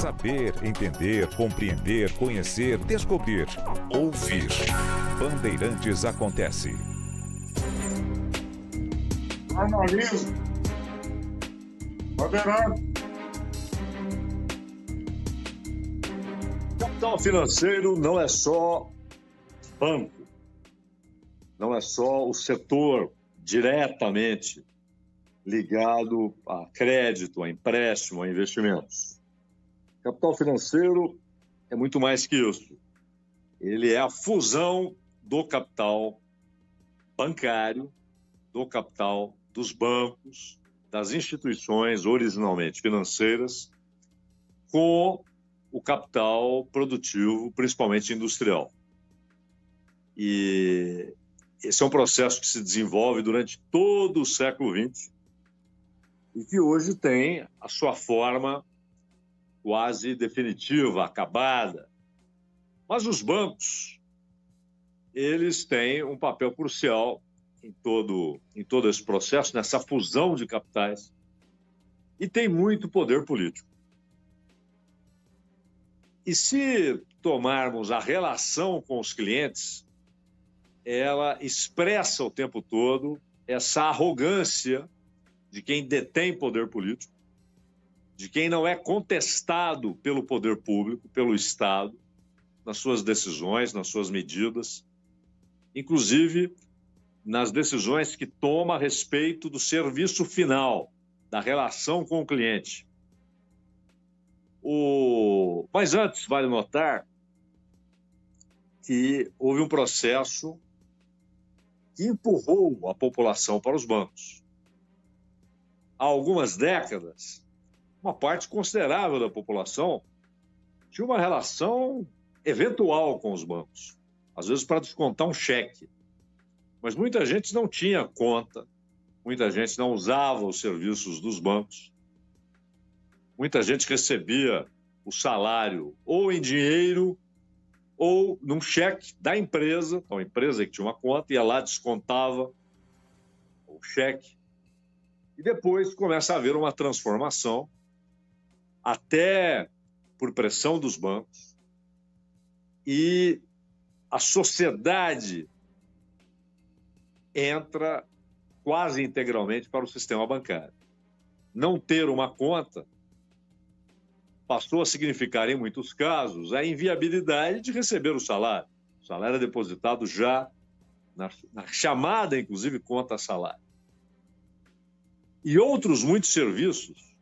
Saber, entender, compreender, conhecer, descobrir. Ouvir. Bandeirantes Acontece. Jornalismo. Bandeirantes. Capital financeiro não é só banco, não é só o setor diretamente ligado a crédito, a empréstimo, a investimentos. Capital financeiro é muito mais que isso. Ele é a fusão do capital bancário, do capital dos bancos, das instituições originalmente financeiras, com o capital produtivo, principalmente industrial. E esse é um processo que se desenvolve durante todo o século XX e que hoje tem a sua forma quase definitiva, acabada. Mas os bancos, eles têm um papel crucial em todo esse processo, nessa fusão de capitais, e tem muito poder político. E se tomarmos a relação com os clientes, ela expressa o tempo todo essa arrogância de quem detém poder político, de quem não é contestado pelo poder público, pelo Estado, nas suas decisões, nas suas medidas, inclusive nas decisões que toma a respeito do serviço final, da relação com o cliente. Mas antes, vale notar que houve um processo que empurrou a população para os bancos. Há algumas décadas, uma parte considerável da população tinha uma relação eventual com os bancos, às vezes para descontar um cheque. Mas muita gente não tinha conta, muita gente não usava os serviços dos bancos, muita gente recebia o salário ou em dinheiro ou num cheque da empresa, então a empresa que tinha uma conta ia lá, descontava o cheque. E depois começa a haver uma transformação, até por pressão dos bancos, e a sociedade entra quase integralmente para o sistema bancário. Não ter uma conta passou a significar, em muitos casos, a inviabilidade de receber o salário. O salário é depositado já na chamada, inclusive, conta salário. E outros muitos serviços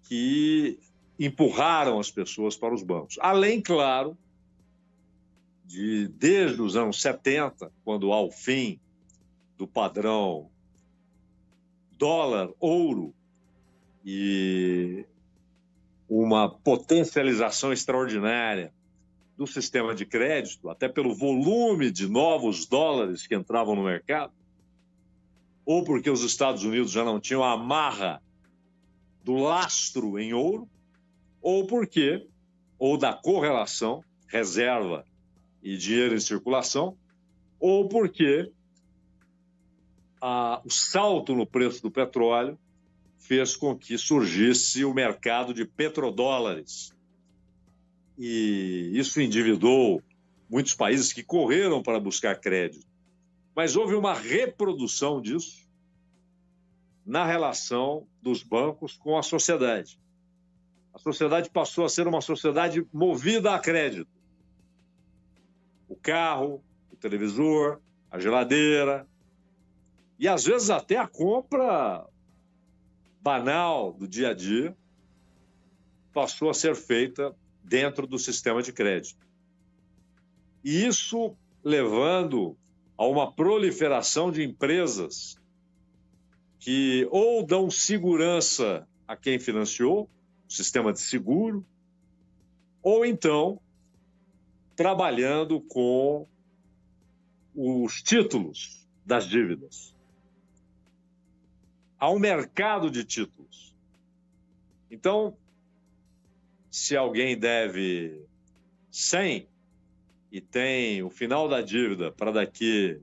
que empurraram as pessoas para os bancos. Além, claro, desde os anos 70, quando há o fim do padrão dólar-ouro e uma potencialização extraordinária do sistema de crédito, até pelo volume de novos dólares que entravam no mercado, ou porque os Estados Unidos já não tinham a amarra do lastro em ouro, ou da correlação, reserva e dinheiro em circulação, ou porque o salto no preço do petróleo fez com que surgisse o mercado de petrodólares. E isso endividou muitos países que correram para buscar crédito. Mas houve uma reprodução disso na relação dos bancos com a sociedade. A sociedade passou a ser uma sociedade movida a crédito. O carro, o televisor, a geladeira, e às vezes até a compra banal do dia a dia passou a ser feita dentro do sistema de crédito. E isso levando a uma proliferação de empresas que ou dão segurança a quem financiou, sistema de seguro, ou então trabalhando com os títulos das dívidas. Há um mercado de títulos. Então, se alguém deve 100 e tem o final da dívida para daqui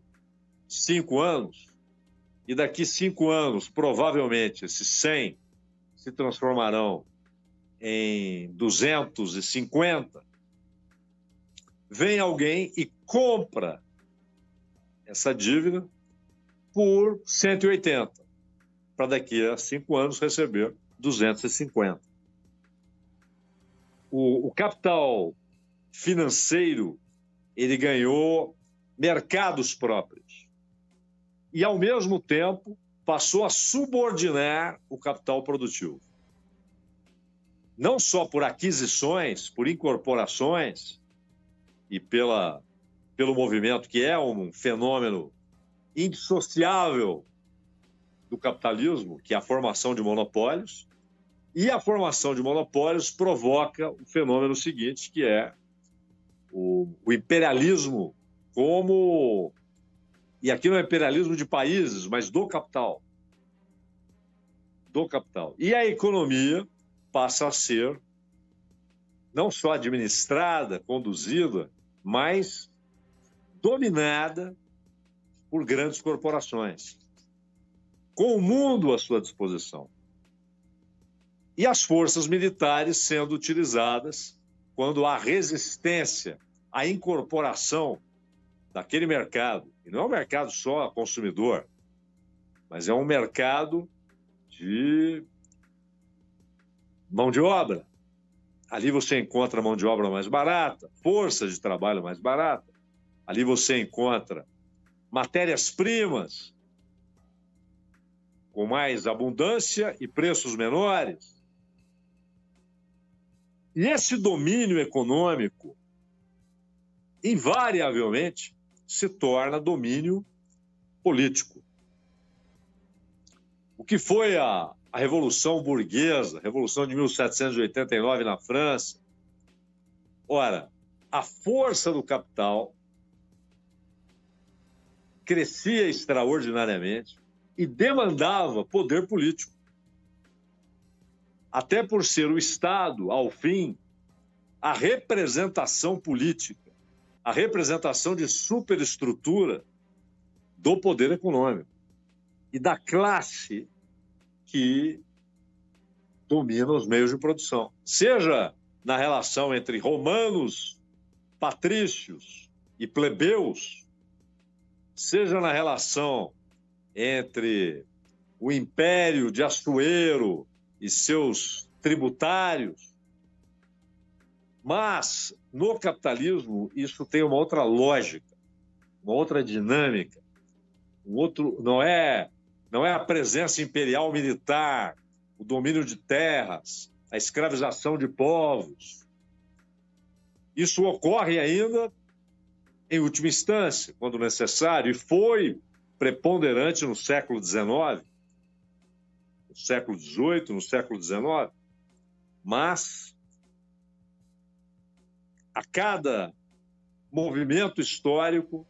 5 anos, e daqui 5 anos, provavelmente, esses 100 se transformarão em 250, vem alguém e compra essa dívida por 180, para daqui a 5 anos receber 250. O capital financeiro, ele ganhou mercados próprios e, ao mesmo tempo, passou a subordinar o capital produtivo. Não só por aquisições, por incorporações e pelo movimento, que é um fenômeno indissociável do capitalismo, que é a formação de monopólios, e a formação de monopólios provoca o fenômeno seguinte, que é o imperialismo como... E aqui não é imperialismo de países, mas do capital. Do capital. E a economia passa a ser não só administrada, conduzida, mas dominada por grandes corporações, com o mundo à sua disposição. E as forças militares sendo utilizadas quando há resistência à incorporação daquele mercado. E não é um mercado só consumidor, mas é um mercado de mão de obra. Ali você encontra mão de obra mais barata, força de trabalho mais barata. Ali você encontra matérias-primas com mais abundância e preços menores. E esse domínio econômico, invariavelmente, se torna domínio político. O que foi a Revolução Burguesa, a Revolução de 1789 na França? Ora, a força do capital crescia extraordinariamente e demandava poder político. Até por ser o Estado, ao fim, a representação política, a representação de superestrutura do poder econômico e da classe que domina os meios de produção. Seja na relação entre romanos, patrícios e plebeus, seja na relação entre o império de Assuero e seus tributários. Mas, no capitalismo, isso tem uma outra lógica, uma outra dinâmica. Não é a presença imperial militar, o domínio de terras, a escravização de povos. Isso ocorre ainda em última instância, quando necessário, e foi preponderante no século XIX, no século XVIII, no século XIX, mas a cada movimento histórico,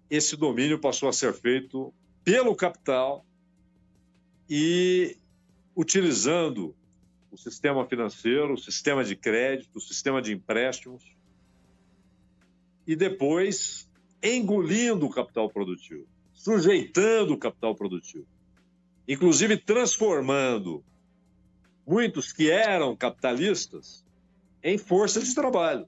esse domínio passou a ser feito pelo capital e utilizando o sistema financeiro, o sistema de crédito, o sistema de empréstimos, e depois engolindo o capital produtivo, sujeitando o capital produtivo, inclusive transformando muitos que eram capitalistas em força de trabalho,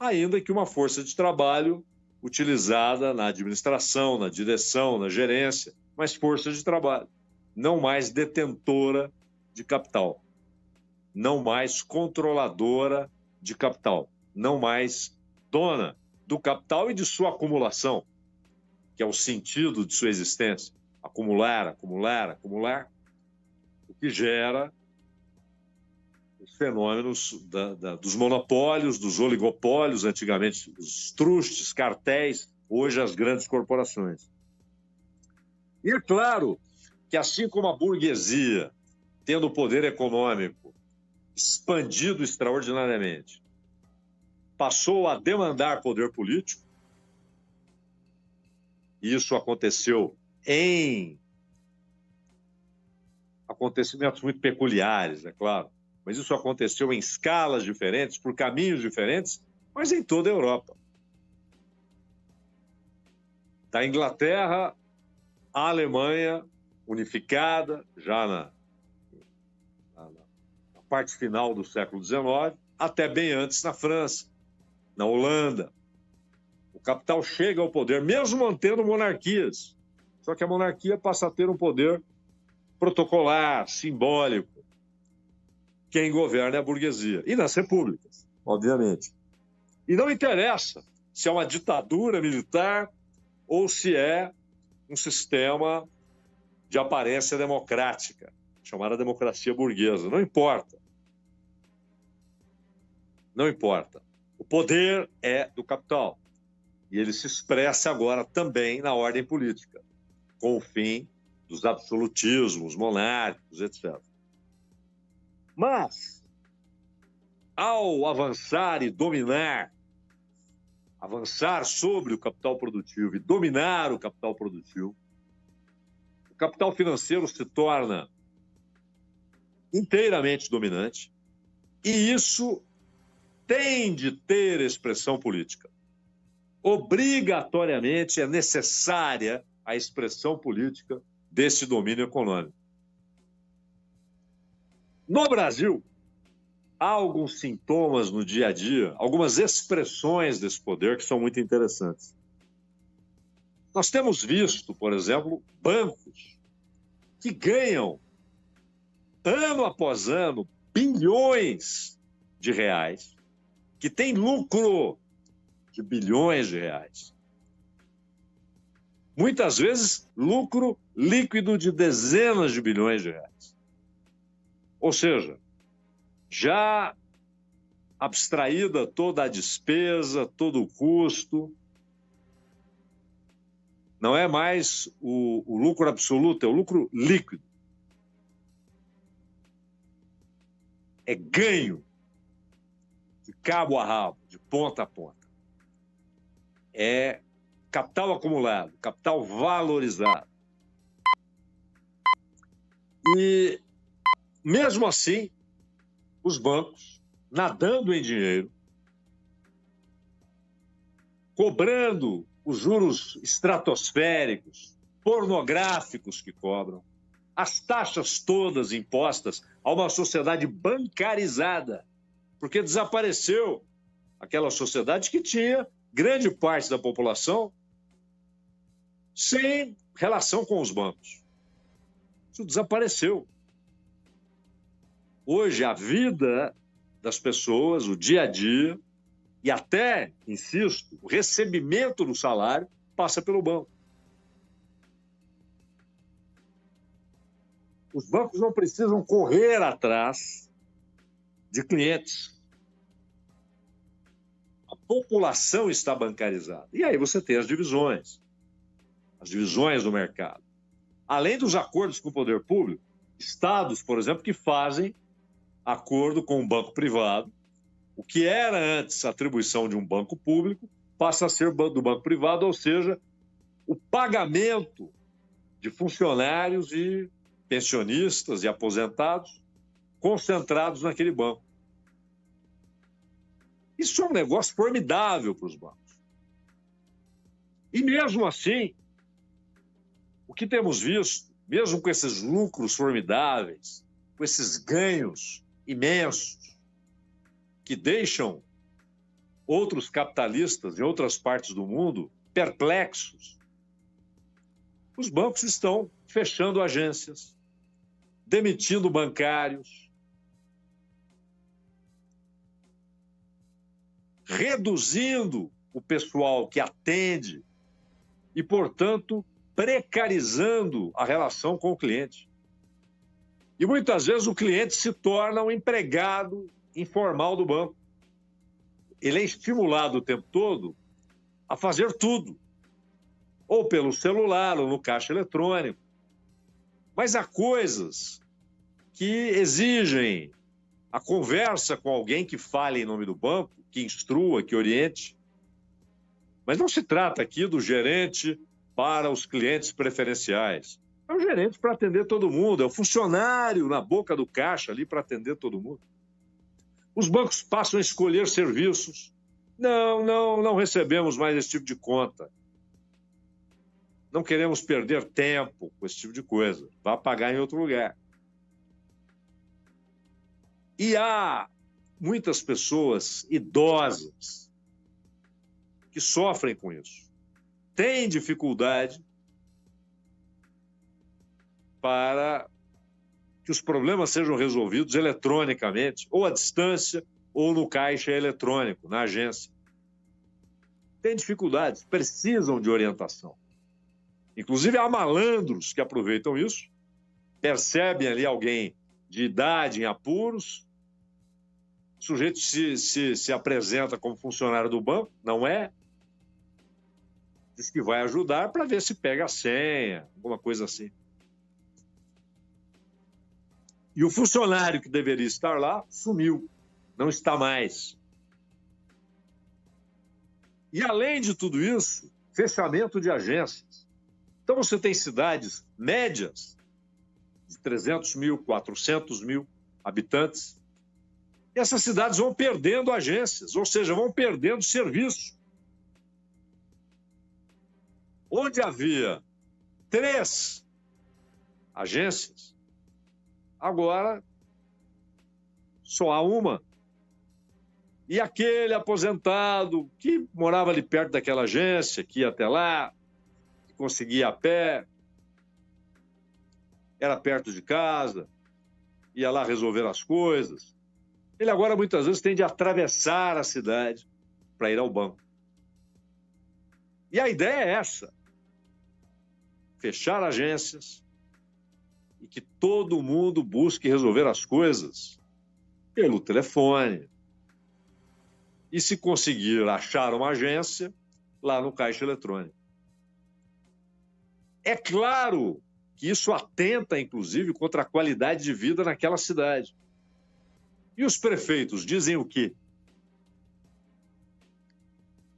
ainda que uma força de trabalho utilizada na administração, na direção, na gerência, mas força de trabalho, não mais detentora de capital, não mais controladora de capital, não mais dona do capital e de sua acumulação, que é o sentido de sua existência, acumular, acumular, acumular, o que gera os fenômenos dos monopólios, dos oligopólios, antigamente os trustes, cartéis, hoje as grandes corporações. E é claro que, assim como a burguesia, tendo o poder econômico expandido extraordinariamente, passou a demandar poder político, e isso aconteceu em acontecimentos muito peculiares, é claro, mas isso aconteceu em escalas diferentes, por caminhos diferentes, mas em toda a Europa. Da Inglaterra à Alemanha unificada, já na parte final do século XIX, até bem antes na França, na Holanda. O capital chega ao poder, mesmo mantendo monarquias. Só que a monarquia passa a ter um poder protocolar, simbólico. Quem governa é a burguesia. E nas repúblicas, obviamente. E não interessa se é uma ditadura militar ou se é um sistema de aparência democrática, chamada democracia burguesa. Não importa. Não importa. O poder é do capital. E ele se expressa agora também na ordem política, com o fim dos absolutismos monárquicos, etc. Mas, ao avançar e dominar, avançar sobre o capital produtivo e dominar o capital produtivo, o capital financeiro se torna inteiramente dominante e isso tem de ter expressão política. Obrigatoriamente é necessária a expressão política desse domínio econômico. No Brasil, há alguns sintomas no dia a dia, algumas expressões desse poder que são muito interessantes. Nós temos visto, por exemplo, bancos que ganham, ano após ano, bilhões de reais, que têm lucro de bilhões de reais. Muitas vezes, lucro líquido de dezenas de bilhões de reais. Ou seja, já abstraída toda a despesa, todo o custo, não é mais o lucro absoluto, é o lucro líquido. É ganho de cabo a rabo, de ponta a ponta. É capital acumulado, capital valorizado. E, mesmo assim, os bancos, nadando em dinheiro, cobrando os juros estratosféricos, pornográficos que cobram, as taxas todas impostas a uma sociedade bancarizada, porque desapareceu aquela sociedade que tinha grande parte da população sem relação com os bancos. Isso desapareceu. Hoje, a vida das pessoas, o dia a dia, e até, insisto, o recebimento do salário passa pelo banco. Os bancos não precisam correr atrás de clientes. A população está bancarizada. E aí você tem as divisões do mercado. Além dos acordos com o poder público, estados, por exemplo, que fazem acordo com um banco privado. O que era antes a atribuição de um banco público passa a ser do banco privado, ou seja, o pagamento de funcionários e pensionistas e aposentados concentrados naquele banco. Isso é um negócio formidável para os bancos. E mesmo assim, o que temos visto, mesmo com esses lucros formidáveis, com esses ganhos imensos, que deixam outros capitalistas em outras partes do mundo perplexos, os bancos estão fechando agências, demitindo bancários, reduzindo o pessoal que atende e, portanto, precarizando a relação com o cliente. E muitas vezes o cliente se torna um empregado informal do banco. Ele é estimulado o tempo todo a fazer tudo, ou pelo celular, ou no caixa eletrônico. Mas há coisas que exigem a conversa com alguém que fale em nome do banco, que instrua, que oriente. Mas não se trata aqui do gerente para os clientes preferenciais. É o gerente para atender todo mundo, é o funcionário na boca do caixa ali para atender todo mundo. Os bancos passam a escolher serviços. Não recebemos mais esse tipo de conta. Não queremos perder tempo com esse tipo de coisa. Vá pagar em outro lugar. E há muitas pessoas idosas que sofrem com isso, têm dificuldade para que os problemas sejam resolvidos eletronicamente, ou à distância, ou no caixa eletrônico, na agência. Têm dificuldades, precisam de orientação. Inclusive, há malandros que aproveitam isso, percebem ali alguém de idade em apuros, o sujeito se apresenta como funcionário do banco, não é? Diz que vai ajudar para ver se pega a senha, alguma coisa assim. E o funcionário que deveria estar lá sumiu, não está mais. E além de tudo isso, fechamento de agências. Então você tem cidades médias de 300 mil, 400 mil habitantes, e essas cidades vão perdendo agências, ou seja, vão perdendo serviço. Onde havia 3 agências, agora só há uma. E aquele aposentado que morava ali perto daquela agência, que ia até lá, que conseguia ir a pé, era perto de casa, ia lá resolver as coisas, ele agora muitas vezes tem de atravessar a cidade para ir ao banco. E a ideia é essa: fechar agências e que todo mundo busque resolver as coisas pelo telefone. E se conseguir achar uma agência, lá no caixa eletrônico. É claro que isso atenta, inclusive, contra a qualidade de vida naquela cidade. E os prefeitos dizem o quê?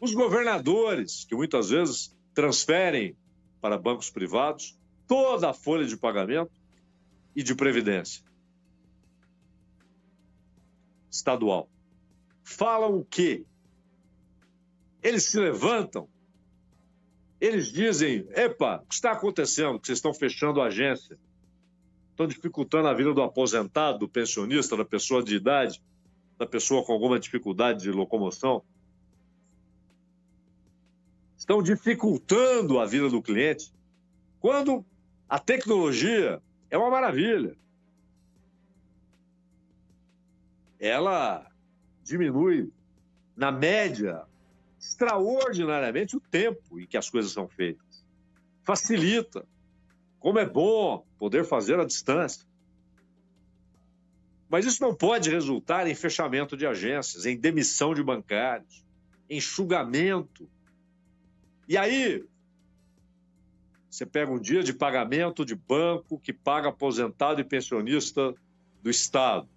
Os governadores, que muitas vezes transferem para bancos privados toda a folha de pagamento e de previdência estadual, falam o quê? Eles se levantam, eles dizem: epa, o que está acontecendo? Que vocês estão fechando a agência, estão dificultando a vida do aposentado, do pensionista, da pessoa de idade, da pessoa com alguma dificuldade de locomoção. Estão dificultando a vida do cliente, quando a tecnologia é uma maravilha. Ela diminui, na média, extraordinariamente o tempo em que as coisas são feitas. Facilita. Como é bom poder fazer à distância. Mas isso não pode resultar em fechamento de agências, em demissão de bancários, em enxugamento. E aí, você pega um dia de pagamento de banco que paga aposentado e pensionista do Estado.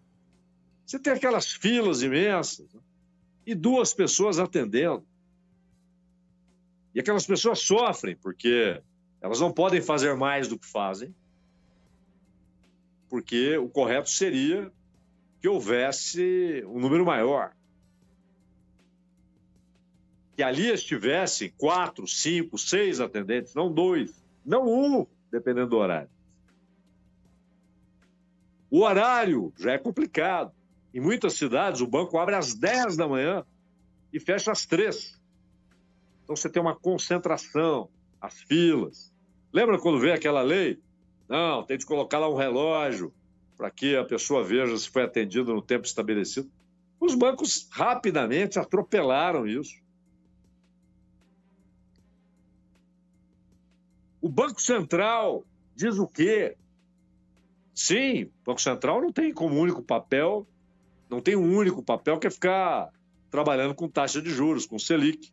Você tem aquelas filas imensas, né? E 2 pessoas atendendo. E aquelas pessoas sofrem, porque elas não podem fazer mais do que fazem, porque o correto seria que houvesse um número maior. Que ali estivessem 4, 5, 6 atendentes, não 2, não 1, dependendo do horário. O horário já é complicado. Em muitas cidades, o banco abre às 10 da manhã e fecha às 3. Então, você tem uma concentração, as filas. Lembra quando veio aquela lei? Não, tem de colocar lá um relógio para que a pessoa veja se foi atendida no tempo estabelecido. Os bancos rapidamente atropelaram isso. O Banco Central diz o quê? Sim, o Banco Central não tem como único papel, não tem um único papel que é ficar trabalhando com taxa de juros, com Selic.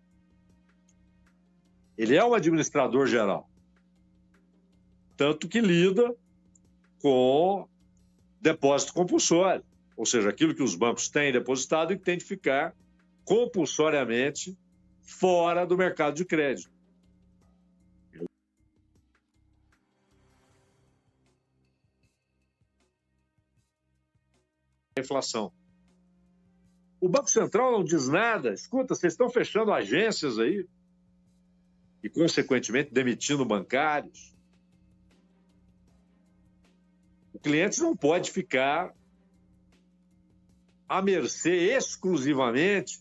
Ele é um administrador geral. Tanto que lida com depósito compulsório, ou seja, aquilo que os bancos têm depositado e que tem de ficar compulsoriamente fora do mercado de crédito. Inflação. O Banco Central não diz nada. Escuta, vocês estão fechando agências aí e, consequentemente, demitindo bancários. O cliente não pode ficar à mercê exclusivamente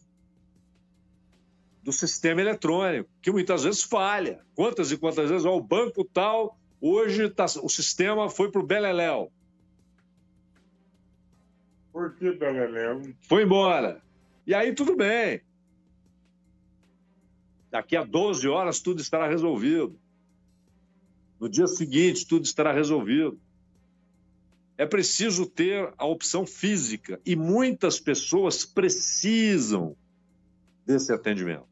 do sistema eletrônico, que muitas vezes falha. Quantas e quantas vezes o banco tal, hoje o sistema foi para o beleléu. Por que beleléu? Foi embora. E aí tudo bem. Daqui a 12 horas tudo estará resolvido. No dia seguinte tudo estará resolvido. É preciso ter a opção física e muitas pessoas precisam desse atendimento.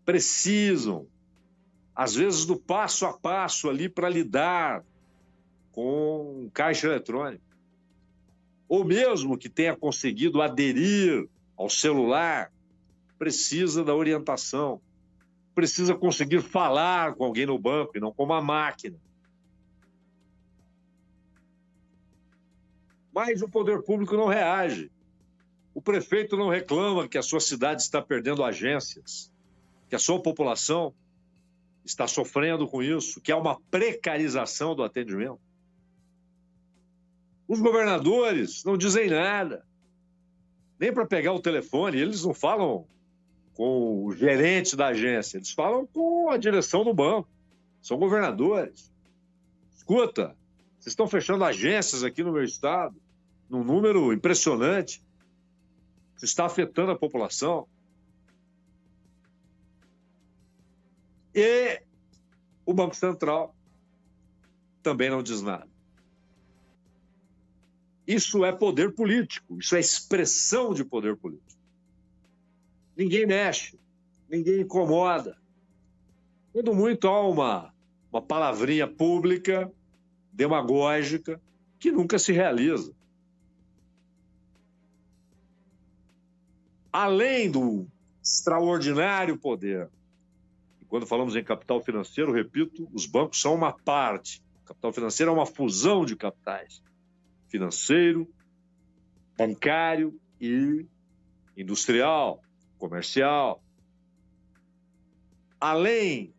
Precisam, às vezes, do passo a passo ali para lidar com um caixa eletrônico. Ou mesmo que tenha conseguido aderir ao celular, precisa da orientação, precisa conseguir falar com alguém no banco e não com uma máquina. Mas o poder público não reage. O prefeito não reclama que a sua cidade está perdendo agências, que a sua população está sofrendo com isso, que há uma precarização do atendimento. Os governadores não dizem nada, nem para pegar o telefone. Eles não falam com o gerente da agência, eles falam com a direção do banco. São governadores. Escuta, vocês estão fechando agências aqui no meu estado, num número impressionante. Isso está afetando a população. E o Banco Central também não diz nada. Isso é poder político, isso é expressão de poder político. Ninguém mexe, ninguém incomoda. Quando muito há uma palavrinha pública, demagógica, que nunca se realiza. Além do extraordinário poder, e quando falamos em capital financeiro, repito, os bancos são uma parte. O capital financeiro é uma fusão de capitais. Financeiro, bancário e industrial, comercial. Além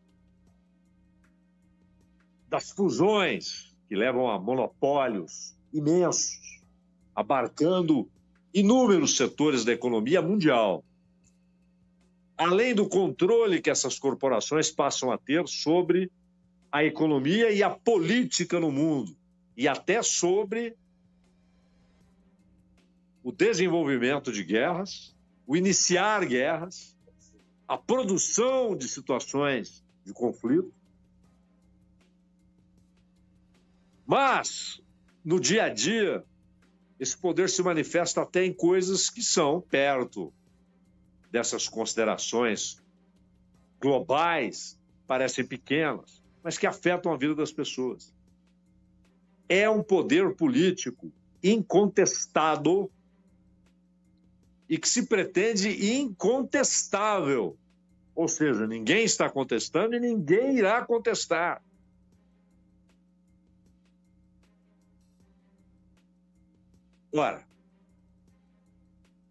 das fusões que levam a monopólios imensos, abarcando inúmeros setores da economia mundial. Além do controle que essas corporações passam a ter sobre a economia e a política no mundo, e até sobre o desenvolvimento de guerras, o iniciar guerras, a produção de situações de conflito. Mas, no dia a dia, esse poder se manifesta até em coisas que são perto dessas considerações globais, parecem pequenas, mas que afetam a vida das pessoas. É um poder político incontestado e que se pretende incontestável. Ou seja, ninguém está contestando e ninguém irá contestar. Ora,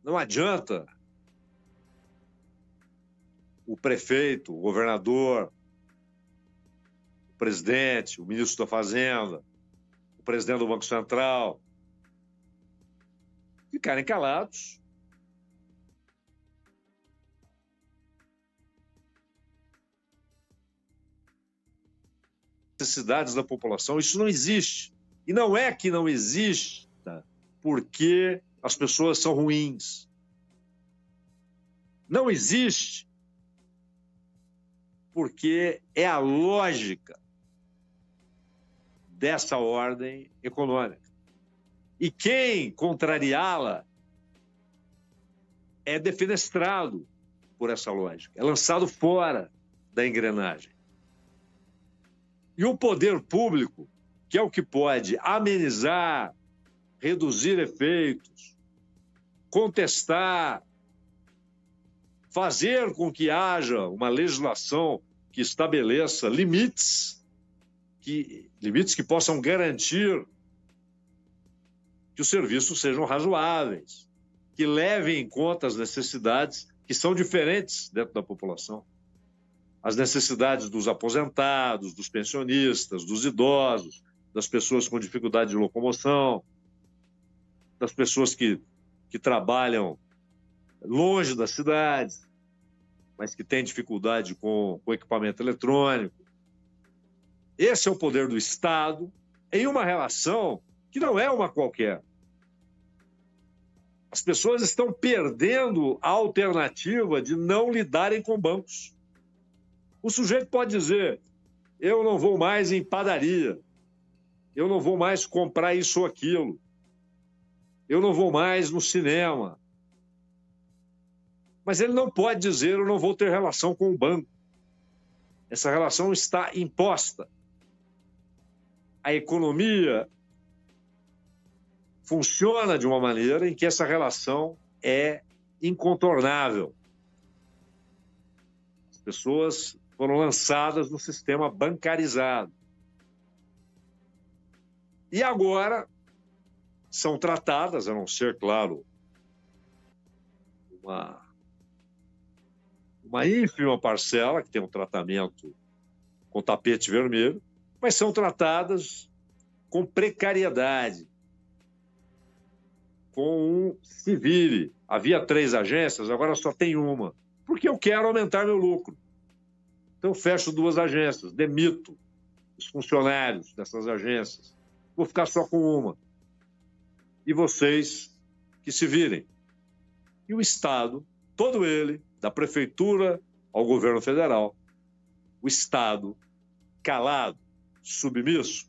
não adianta o prefeito, o governador, o presidente, o ministro da Fazenda, o presidente do Banco Central ficarem calados. Necessidades da população, isso não existe. E não é que não exista porque as pessoas são ruins. Não existe porque é a lógica dessa ordem econômica. E quem contrariá-la é defenestrado por essa lógica, é lançado fora da engrenagem. E o poder público, que é o que pode amenizar, reduzir efeitos, contestar, fazer com que haja uma legislação que estabeleça limites que possam garantir que os serviços sejam razoáveis, que levem em conta as necessidades que são diferentes dentro da população. As necessidades dos aposentados, dos pensionistas, dos idosos, das pessoas com dificuldade de locomoção. das pessoas que trabalham longe das cidades, mas que têm dificuldade com equipamento eletrônico. Esse é o poder do Estado em uma relação que não é uma qualquer. As pessoas estão perdendo a alternativa de não lidarem com bancos. O sujeito pode dizer: eu não vou mais em padaria, eu não vou mais comprar isso ou aquilo, eu não vou mais no cinema. Mas ele não pode dizer: eu não vou ter relação com o banco. Essa relação está imposta. A economia funciona de uma maneira em que essa relação é incontornável. As pessoas foram lançadas no sistema bancarizado. E agora são tratadas, a não ser, claro, uma ínfima parcela que tem um tratamento com tapete vermelho, mas são tratadas com precariedade, com um se vire. Havia 3 agências, agora só tem uma, porque eu quero aumentar meu lucro. Então, fecho 2 agências, demito os funcionários dessas agências, vou ficar só com uma. E vocês que se virem. E o Estado, todo ele, da prefeitura ao governo federal, o Estado calado, submisso,